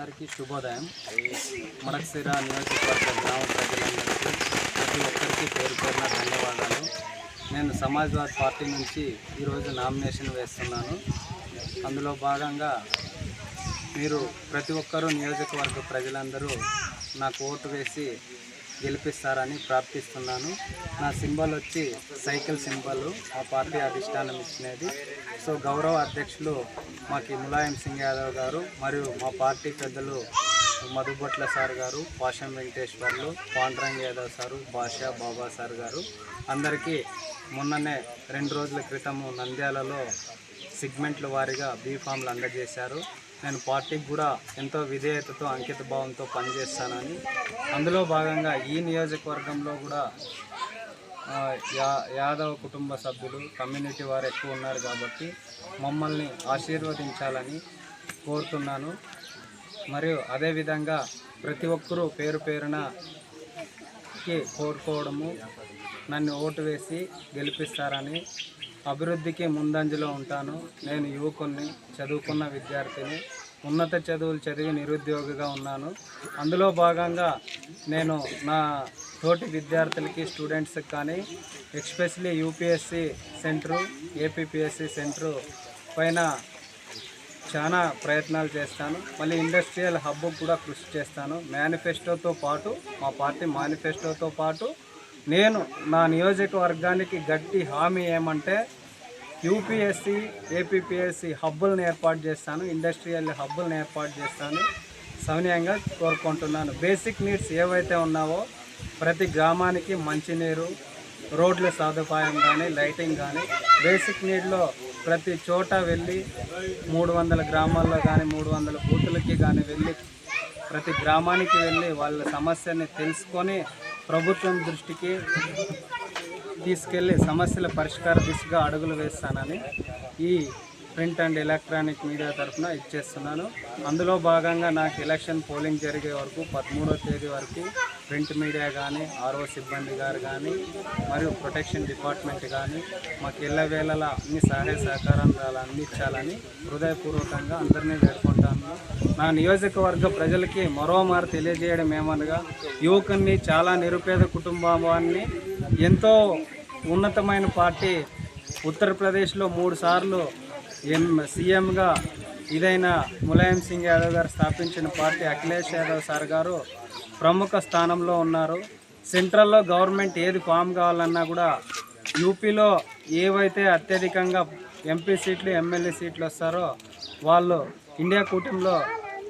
అందరికీ శుభోదయం. మడకశిర నియోజకవర్గ గ్రామ ప్రజలందరికీ ప్రతి ఒక్కరికి పేరు పేరున ధన్యవాదాలు. నేను సమాజ్వాదీ పార్టీ నుంచి ఈరోజు నామినేషన్ వేస్తున్నాను. అందులో భాగంగా మీరు ప్రతి ఒక్కరూ నియోజకవర్గ ప్రజలందరూ నాకు ఓటు వేసి గెలిపిస్తారని ప్రార్థిస్తున్నాను. నా సింబల్ వచ్చి సైకిల్ సింబల్, మా పార్టీ అధిష్టానం ఇచ్చినది. సో గౌరవ అధ్యక్షులు మాకి ములాయం సింగ్ యాదవ్ గారు మరియు మా పార్టీ పెద్దలు మధుబొట్ల సార్ గారు, పాషం వెంకటేశ్వర్లు, పాండురంగ్ యాదవ్ సారు, బాషా బాబా సార్ గారు అందరికీ మొన్ననే 2 రోజుల క్రితము నంద్యాలలో సెగ్మెంట్ల వారీగా బీఫామ్లు అందజేశారు. నేను పార్టీకి కూడా ఎంతో విధేయతతో అంకిత భావంతో పనిచేస్తానని, అందులో భాగంగా ఈ నియోజకవర్గంలో కూడా యాదవ్ కుటుంబ సభ్యులు కమ్యూనిటీ వారు ఎక్కువ ఉన్నారు కాబట్టి మమ్మల్ని ఆశీర్వదించాలని కోరుతున్నాను. మరియు అదేవిధంగా ప్రతి ఒక్కరూ పేరు పేరునకి కోరుకోవడము, నన్ను ఓటు వేసి గెలిపిస్తారని, అభివృద్ధికి ముందంజలో ఉంటాను. నేను యువకుని, చదువుకున్న విద్యార్థిని, ఉన్నత చదువులు చదివి నిరుద్యోగిగా ఉన్నాను. అందులో భాగంగా నేను నా తోటి విద్యార్థులకి, స్టూడెంట్స్కి కానీ especially UPSC centre, APPSC centre పైన చాలా ప్రయత్నాలు చేస్తాను. మళ్ళీ ఇండస్ట్రియల్ హబ్ కూడా కృషి చేస్తాను. మేనిఫెస్టోతో పాటు, మా పార్టీ మేనిఫెస్టోతో పాటు నేను నా నియోజకవర్గానికి గట్టి హామీ ఏమంటే యూపీఎస్సి, ఏపీపీఎస్సి హబ్బులను ఏర్పాటు చేస్తాను, ఇండస్ట్రియల్ హబ్బులను ఏర్పాటు చేస్తాను సవినయంగా కోరుకుంటున్నాను. బేసిక్ నీడ్స్ ఏవైతే ఉన్నావో ప్రతి గ్రామానికి మంచినీరు, రోడ్ల సదుపాయం కానీ, లైటింగ్ కానీ, బేసిక్ నీడ్లో ప్రతి చోట వెళ్ళి 300 గ్రామాల్లో కానీ 300 బూతులకి కానీ వెళ్ళి ప్రతి గ్రామానికి వెళ్ళి వాళ్ళ సమస్యని తెలుసుకొని ప్రభుత్వం దృష్టికి తీసుకెళ్ళి సమస్యల పరిష్కార దిశగా అడుగులు వేస్తానని ఈ ప్రింట్ అండ్ ఎలక్ట్రానిక్ మీడియా తరఫున ఇచ్చేస్తున్నాను. అందులో భాగంగా నాకు ఎలక్షన్ పోలింగ్ జరిగే వరకు 13వ తేదీ వరకు ప్రింట్ మీడియా కానీ, ఆర్ఓ సిబ్బంది గారు కానీ మరియు ప్రొటెక్షన్ డిపార్ట్మెంట్ కానీ మాకు ఎల్లవేళలా అన్ని సహాయ సహకారాలు అందించాలని హృదయపూర్వకంగా అందరినీ వేడుకుంటాను. నా నియోజకవర్గ ప్రజలకి మరోమారు తెలియజేయడం ఏమనగా, యువకుని, చాలా నిరుపేద కుటుంబాన్ని ఎంతో ఉన్నతమైన పార్టీ ఉత్తరప్రదేశ్లో 3 సార్లు సీఎంగా ఇదైన ములాయం సింగ్ యాదవ్ గారు స్థాపించిన పార్టీ అఖిలేష్ యాదవ్ సార్ గారు ప్రముఖ స్థానంలో ఉన్నారు. సెంట్రల్లో గవర్నమెంట్ ఏది ఫామ్ కావాలన్నా కూడా యూపీలో ఏవైతే అత్యధికంగా ఎంపీ సీట్లు, ఎమ్మెల్యే సీట్లు వస్తారో వాళ్ళు ఇండియా కూటమిలో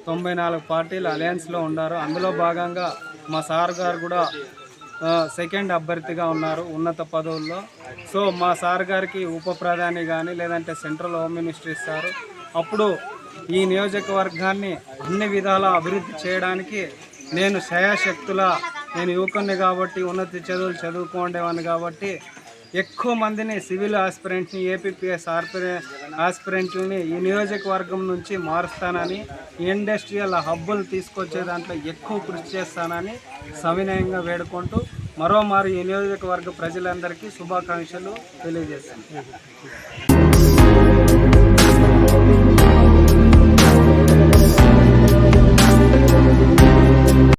94 పార్టీలు అలయన్స్లో ఉన్నారు. అందులో భాగంగా మా సార్ గారు కూడా సెకండ్ అభ్యర్థిగా ఉన్నారు ఉన్నత పదవుల్లో. సో మా సార్ గారికి ఉప ప్రధాని కానీ లేదంటే సెంట్రల్ హోమ్ మినిస్టర్ ఇస్తారు. అప్పుడు ఈ నియోజకవర్గాన్ని అన్ని విధాలా అభివృద్ధి చేయడానికి నేను శయాశక్తులా, నేను యువకుని కాబట్టి, ఉన్నత చదువులు చదువుకోండేవాడిని కాబట్టి ఎక్కువ మందిని సివిల్ ఆస్పిరెంట్ని, ఏపీపీఎస్ ఆస్పిరెంట్లని ఈ నియోజకవర్గం నుంచి మారుస్తానని, ఇండస్ట్రియల్ హబ్బులు తీసుకొచ్చే దాంట్లో ఎక్కువ కృషి చేస్తానని సవినయంగా వేడుకుంటూ మరోమారు ఈ నియోజకవర్గ ప్రజలందరికీ శుభాకాంక్షలు తెలియజేస్తాను.